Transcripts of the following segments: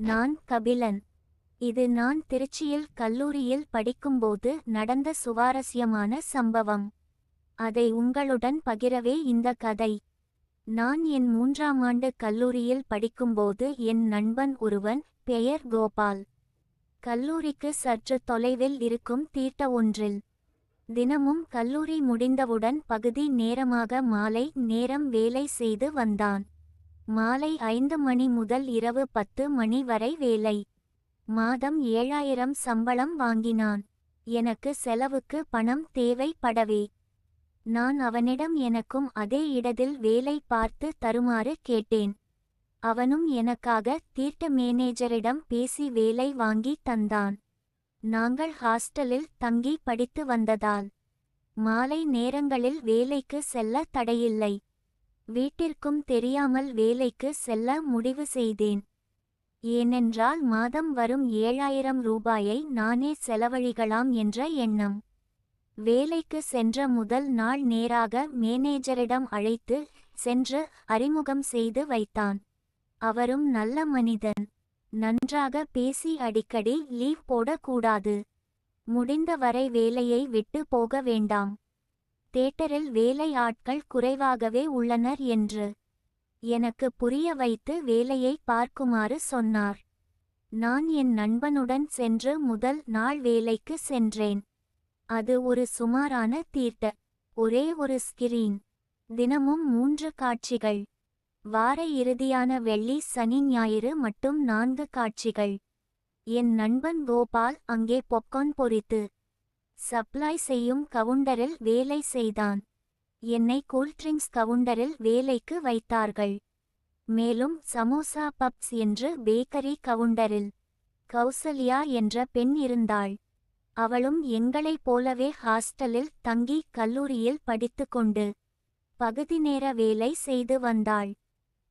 நான் கபிலன். இது நான் திருச்சியில் கல்லூரியில் படிக்கும்போது நடந்த சுவாரஸ்யமான சம்பவம். அதை உங்களுடன் பகிரவே இந்த கதை. நான் என் 3ஆம் ஆண்டு கல்லூரியில் படிக்கும்போது என் நண்பன் ஒருவன், பெயர் கோபால், கல்லூரிக்கு சற்று தொலைவில் இருக்கும் தீர்த்த ஒன்றில் தினமும் கல்லூரி முடிந்தவுடன் பகுதி நேரமாக மாலை நேரம் வேலை செய்து வந்தான். மாலை 5 மணி முதல் இரவு 10 மணி வரை வேலை. மாதம் 7000 சம்பளம் வாங்கினான். எனக்கு செலவுக்கு பணம் தேவைப்படவே நான் அவனிடம் எனக்கும் அதே இடத்தில் வேலை பார்த்து தருமாறு கேட்டேன். அவனும் எனக்காக தீர்த்த மேனேஜரிடம் பேசி வேலை வாங்கி தந்தான். நாங்கள் ஹாஸ்டலில் தங்கி படித்து வந்ததால் மாலை நேரங்களில் வேலைக்கு செல்ல தடையில்லை. வீட்டிற்கும் தெரியாமல் வேலைக்கு செல்ல முடிவு செய்தேன். ஏனென்றால் மாதம் வரும் 7000 ரூபாயை நானே செலவழிக்கலாம் என்ற எண்ணம். வேலைக்கு சென்ற முதல் நாள் நேராக மேனேஜரிடம் அழைத்து சென்று அறிமுகம் செய்து வைத்தான். அவரும் நல்ல மனிதன். நன்றாக பேசி அடிக்கடி லீவ் போடக்கூடாது, முடிந்தவரை வேலையை விட்டு போக வேண்டாம், தியேட்டரில் வேலை ஆட்கள் குறைவாகவே உள்ளனர் என்று எனக்கு புரிய வைத்து வேலையை பார்க்குமாறு சொன்னார். நான் என் நண்பனுடன் சென்று முதல் நாள் வேலைக்கு சென்றேன். அது ஒரு சுமாரான தீர்த்த, ஒரே ஒரு ஸ்கிரீன், தினமும் 3 காட்சிகள், வார இறுதியான வெள்ளி சனி ஞாயிறு மட்டும் 4 காட்சிகள். என் நண்பன் கோபால் அங்கே பொப்கார்ன் பொரித்து சப்ளை செய்யும் கவுண்டரில் வேலை செய்தான். என்னை கூல்ட்ரிங்க்ஸ் கவுண்டரில் வேலைக்கு வைத்தார்கள். மேலும் சமோசா பப்ஸ் என்று பேக்கரி கவுண்டரில் கௌசல்யா என்ற பெண் இருந்தாள். அவளும் எங்களைப் போலவே ஹாஸ்டலில் தங்கி கல்லூரியில் படித்துக்கொண்டு பகுதி நேர வேலை செய்து வந்தாள்.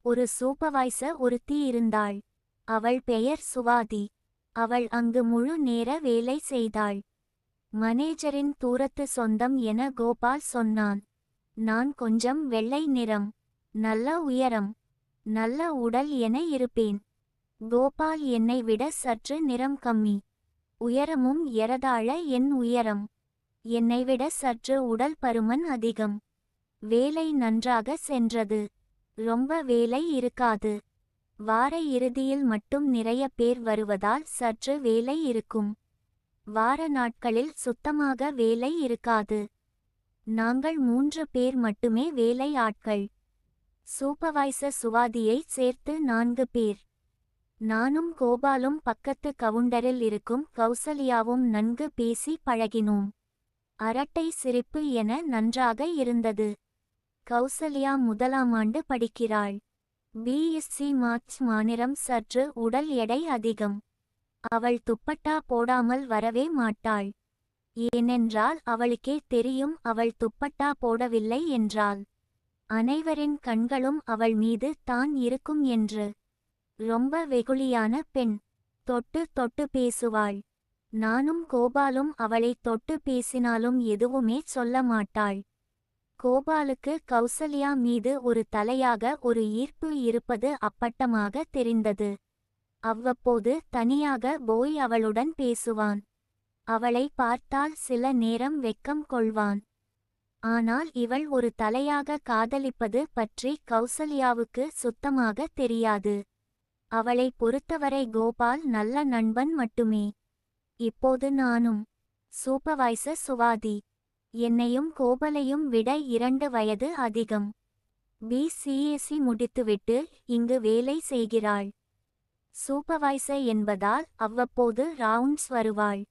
ஒரு சூப்பர்வைசர் ஒருத்தி இருந்தாள். அவள் பெயர் சுவாதி. அவள் அங்கு முழு நேர வேலை செய்தாள். மேனேஜரின் தூரத்து சொந்தம் என கோபால் சொன்னான். நான் கொஞ்சம் வெள்ளை நிறம், நல்ல உயரம், நல்ல உடல் என இருப்பேன். கோபால் என்னை விட சற்று நிறம் கம்மி, உயரமும் ஏறத்தாழ என் உயரம். என்னை விட சற்று உடல் பருமன் அதிகம். வேலை நன்றாக சென்றது. ரொம்ப வேலை இருக்காது. வார இறுதியில் மட்டும் நிறைய பேர் வருவதால் சற்று வேலை இருக்கும். வார நாட்களில் சுத்தமாக வேலை இருக்காது. நாங்கள் 3 பேர் மட்டுமே வேலை ஆட்கள். சூப்பர்வைசர் சுவாதியை சேர்த்து 4 பேர். நானும் கோபாலும் பக்கத்து கவுண்டரில் இருக்கும் கௌசல்யாவும் நன்கு பேசி பழகினோம். அரட்டை சிரிப்பு என நன்றாக இருந்தது. கௌசல்யா 1ஆம் ஆண்டு படிக்கிறாள். பிஎஸ்சி மேத்ஸ் மாநிலம். சற்று உடல் எடை அதிகம். அவள் துப்பட்டா போடாமல் வரவே மாட்டாள். ஏனென்றால் அவளுக்கே தெரியும் அவள் துப்பட்டா போடவில்லை என்றால் அனைவரின் கண்களும் அவள் மீது தான் இருக்கும் என்று. ரொம்ப வெகுளியான பெண். தொட்டு தொட்டு பேசுவாள். நானும் கோபாலும் அவளை தொட்டு பேசினாலும் எதுவுமே சொல்ல மாட்டாள். கோபாலுக்கு கௌசல்யா மீது ஒரு தலையாக ஒரு ஈர்ப்பு இருப்பது அப்பட்டமாக தெரிந்தது. அவ்வப்போது தனியாக போய் அவளுடன் பேசுவான். அவளை பார்த்தால் சில நேரம் வெட்கம் கொள்வான். ஆனால் இவள் ஒரு தலையாக காதலிப்பது பற்றி கௌசல்யாவுக்கு சுத்தமாக தெரியாது. அவளை பொறுத்தவரை கோபால் நல்ல நண்பன் மட்டுமே. இப்போது நானும் சூப்பர்வைசர் சுவாதி. என்னையும் கோபாலையும் விட 2 வயது அதிகம். பிசிஎஸ்சி முடித்துவிட்டு இங்கு வேலை செய்கிறாள். சூப்பர்வைசர் என்பதால் அவ்வப்போது ரவுண்ட்ஸ் வருவாள்.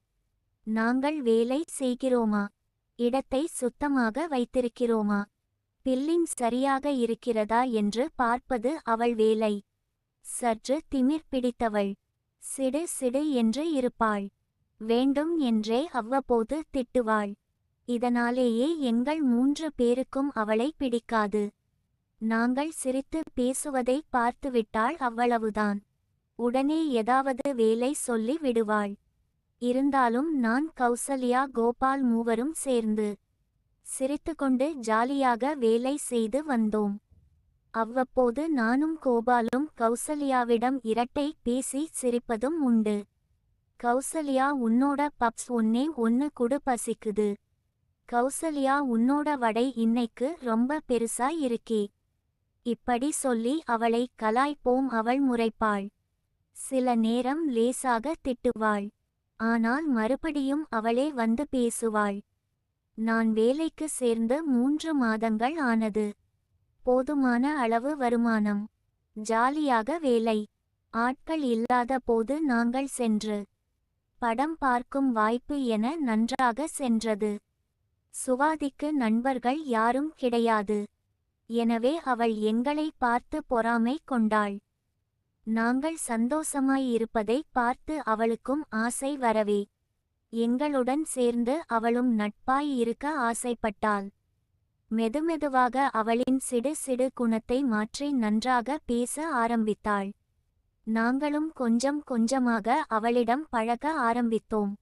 நாங்கள் வேலை செய்கிறோமா, இடத்தை சுத்தமாக வைத்திருக்கிறோமா, பில்லிங் சரியாக இருக்கிறதா என்று பார்ப்பது அவள் வேலை. சற்று திமிர் பிடித்தவள். சிடு சிடு என்று இருப்பாள். வேண்டும் என்றே அவ்வப்போது திட்டுவாள். இதனாலேயே எங்கள் 3 பேருக்கும் அவளை பிடிக்காது. நாங்கள் சிரித்து பேசுவதை பார்த்துவிட்டாள் அவ்வளவுதான். உடனே ஏதாவது வேலை சொல்லி விடுவாள். இருந்தாலும் நான் கௌசல்யா கோபால் மூவரும் சேர்ந்து சிரித்துக்கொண்டு ஜாலியாக வேலை செய்து வந்தோம். அவ்வப்போது நானும் கோபாலும் கௌசல்யாவிடம் இரட்டை பேசி சிரிப்பதும் உண்டு. கௌசல்யா, உன்னோட பப்ஸ் ஒன்னே ஒன்னு குடு, பசிக்குது. கௌசல்யா, உன்னோட வடை இன்னைக்கு ரொம்ப பெருசா இருக்கே. இப்படி சொல்லி அவளை கலாய்ப்போம். அவள் முறைப்பாள். சில நேரம் லேசாக திட்டுவாள். ஆனால் மறுபடியும் அவளே வந்து பேசுவாள். நான் வேலைக்கு சேர்ந்து 3 மாதங்கள் ஆனது. போதுமான அளவு வருமானம். ஜாலியாக வேலை. ஆட்கள் இல்லாத போது நாங்கள் சென்று படம் பார்க்கும் வாய்ப்பு என நன்றாக சென்றது. சுவாதிக்கு நண்பர்கள் யாரும் கிடையாது. எனவே அவள் எங்களை பார்த்து பொறாமை கொண்டாள். நாங்கள் சந்தோஷமாயிருப்பதை பார்த்து அவளுக்கும் ஆசை வரவே எங்களுடன் சேர்ந்து அவளும் நட்பாய் இருக்க ஆசைப்பட்டாள். மெதுமெதுவாக அவளின் சிடு சிடு குணத்தை மாற்றி நன்றாக பேச ஆரம்பித்தாள். நாங்களும் கொஞ்சம் கொஞ்சமாக அவளிடம் பழக ஆரம்பித்தோம்.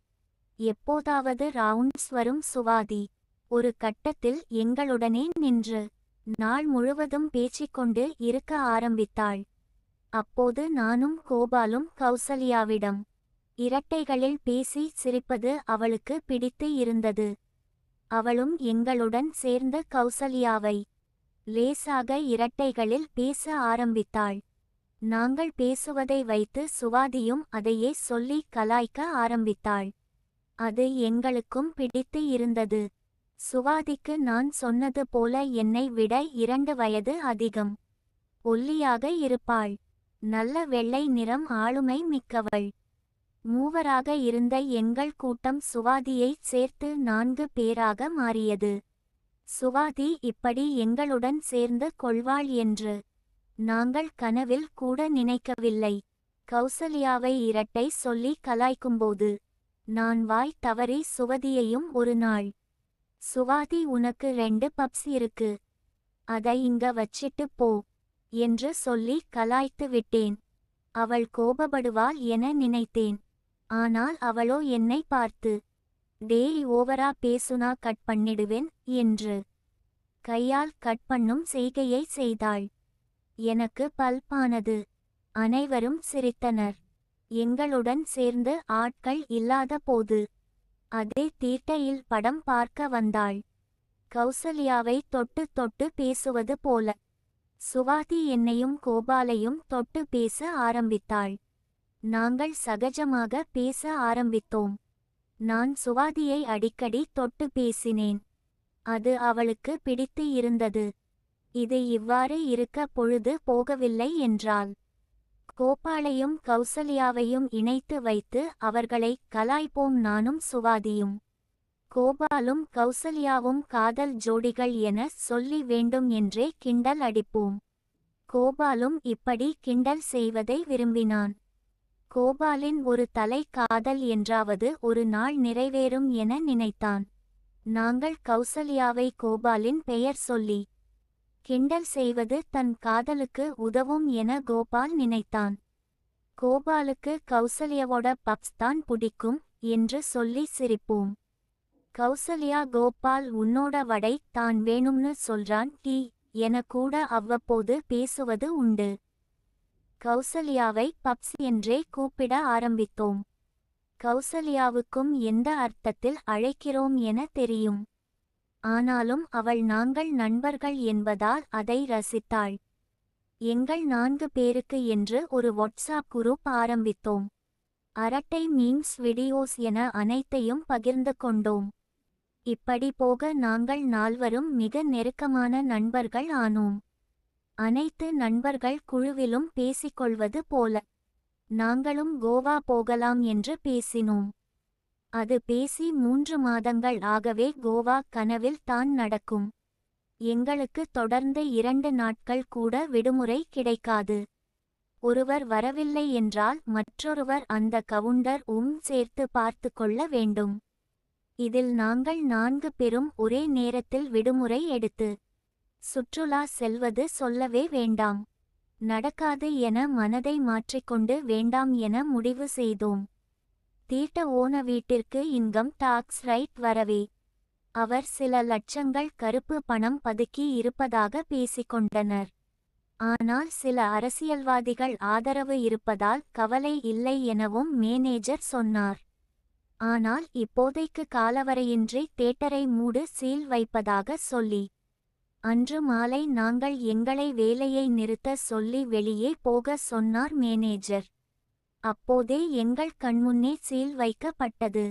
எப்போதாவது ரவுண்ட்ஸ் வரும் சுவாதி. ஒரு கட்டத்தில் எங்களுடனே நின்று நாள் முழுவதும் பேசிக்கொண்டு இருக்க ஆரம்பித்தாள். அப்போது நானும் கோபாலும் கௌசல்யாவிடம் இரட்டைகளில் பேசி சிரிப்பது அவளுக்கு பிடித்து இருந்தது. அவளும் எங்களுடன் சேர்ந்து கௌசல்யாவை லேசாக இரட்டைகளில் பேச ஆரம்பித்தாள். நாங்கள் பேசுவதை வைத்து சுவாதியும் அதையே சொல்லி கலாய்க்க ஆரம்பித்தாள். அது எங்களுக்கும் பிடித்து இருந்தது. சுவாதிக்கு நான் சொன்னது போல என்னை விட 2 வயது அதிகம். ஒல்லியாக இருப்பாள். நல்ல வெள்ளை நிறம், ஆளுமை மிக்கவள். மூவராக இருந்த எங்கள் கூட்டம் சுவாதியைச் சேர்த்து 4 பேராக மாறியது. சுவாதி இப்படி எங்களுடன் சேர்ந்து கொள்வாள் என்று நாங்கள் கனவில் கூட நினைக்கவில்லை. கௌசல்யாவை இரட்டை சொல்லி கலாய்க்கும்போது நான் வாய் தவறி சுவாதியையும் ஒரு நாள், சுவாதி, உனக்கு 2 பப்ஸ் இருக்கு, அதை இங்க வச்சிட்டு போ என்று சொல்லி கலாய்த்து விட்டேன். அவள் கோபப்படுவாள் என நினைத்தேன். ஆனால் அவளோ என்னை பார்த்து, டேய், ஓவரா பேசுனா கட் பண்ணிடுவேன் என்று கையால் கட் பண்ணும் செய்கையை செய்தாள். எனக்கு பல்பானது. அனைவரும் சிரித்தனர். எங்களுடன் சேர்ந்து ஆட்கள் இல்லாத போது அதே தியேட்டரில் படம் பார்க்க வந்தாள். கௌசல்யாவை தொட்டு தொட்டு பேசுவது போல சுவாதி என்னையும் கோபாலையும் தொட்டு பேச ஆரம்பித்தாள். நாங்கள் சகஜமாக பேச ஆரம்பித்தோம். நான் சுவாதியை அடிக்கடி தொட்டு பேசினேன். அது அவளுக்கு பிடித்து இருந்தது. இது இவ்வாறு இருக்க பொழுது போகவில்லை என்றால் கோபாலையும் கௌசல்யாவையும் இணைத்து வைத்து அவர்களை கலாய்ப்போம். நானும் சுவாதியும் கோபாலும் கௌசல்யாவும் காதல் ஜோடிகள் என சொல்லி வேண்டும் என்றே கிண்டல் அடிப்போம். கோபாலும் இப்படி கிண்டல் செய்வதை விரும்பினான். கோபாலின் ஒரு தலை காதல் என்றாவது ஒரு நாள் நிறைவேறும் என நினைத்தான். நாங்கள் கௌசல்யாவை கோபாலின் பெயர் சொல்லி கிண்டல் செய்வது தன் காதலுக்கு உதவும் என கோபால் நினைத்தான். கோபாலுக்கு கௌசல்யாவோட பப்ஸ் தான் பிடிக்கும் என்று சொல்லி சிரிப்போம். கௌசல்யா, கோபால் உன்னோட வடை தான் வேணும்னு சொல்றான் டீ என கூட அவ்வப்போது பேசுவது உண்டு. கௌசல்யாவை பப்ஸ் என்றே கூப்பிட ஆரம்பித்தோம். கௌசல்யாவுக்கும் எந்த அர்த்தத்தில் அழைக்கிறோம் என தெரியும். ஆனாலும் அவள் நாங்கள் நண்பர்கள் என்பதால் அதை ரசித்தாள். எங்கள் 4 பேருக்கு என்று ஒரு வாட்ஸ்அப் குரூப் ஆரம்பித்தோம். அரட்டை, மீம்ஸ், வீடியோஸ் என அனைத்தையும் பகிர்ந்து கொண்டோம். இப்படி போக நாங்கள் 4வரும் மிக நெருக்கமான நண்பர்கள் ஆனோம். அனைத்து நண்பர்கள் குழுவிலும் பேசிக்கொள்வது போல நாங்களும் கோவா போகலாம் என்று பேசினோம். அது பேசி 3 மாதங்கள் ஆகவே கோவா கனவில் தான் நடக்கும். எங்களுக்கு தொடர்ந்து 2 நாட்கள் கூட விடுமுறை கிடைக்காது. ஒருவர் வரவில்லை என்றால் மற்றொருவர் அந்த கவுண்டர் சேர்த்து பார்த்து கொள்ள வேண்டும். இதில் நாங்கள் 4 பேரும் ஒரே நேரத்தில் விடுமுறை எடுத்து சுற்றுலா செல்வது சொல்லவே வேண்டாம். நடக்காது என மனதை மாற்றிக்கொண்டு வேண்டாம் என முடிவு செய்தோம். தீட்ட ஓன வீட்டிற்கு இன்கம் டாக்ஸ் ரைட் வரவே அவர் சில லட்சங்கள் கருப்பு பணம் பதுக்கி இருப்பதாக பேசிக்கொண்டனர். ஆனால் சில அரசியல்வாதிகள் ஆதரவு இருப்பதால் கவலை இல்லை எனவும் மேனேஜர் சொன்னார். ஆனால் இப்போதைக்கு காலவரையின்றி தியேட்டரை மூடு சீல் வைப்பதாக சொல்லி. அன்று மாலை நாங்கள் எங்களை வேலையை நிறுத்த சொல்லி வெளியே போக சொன்னார் மேனேஜர். அப்போதே எங்கள் கண்முன்னே சீல் வைக்கப்பட்டது.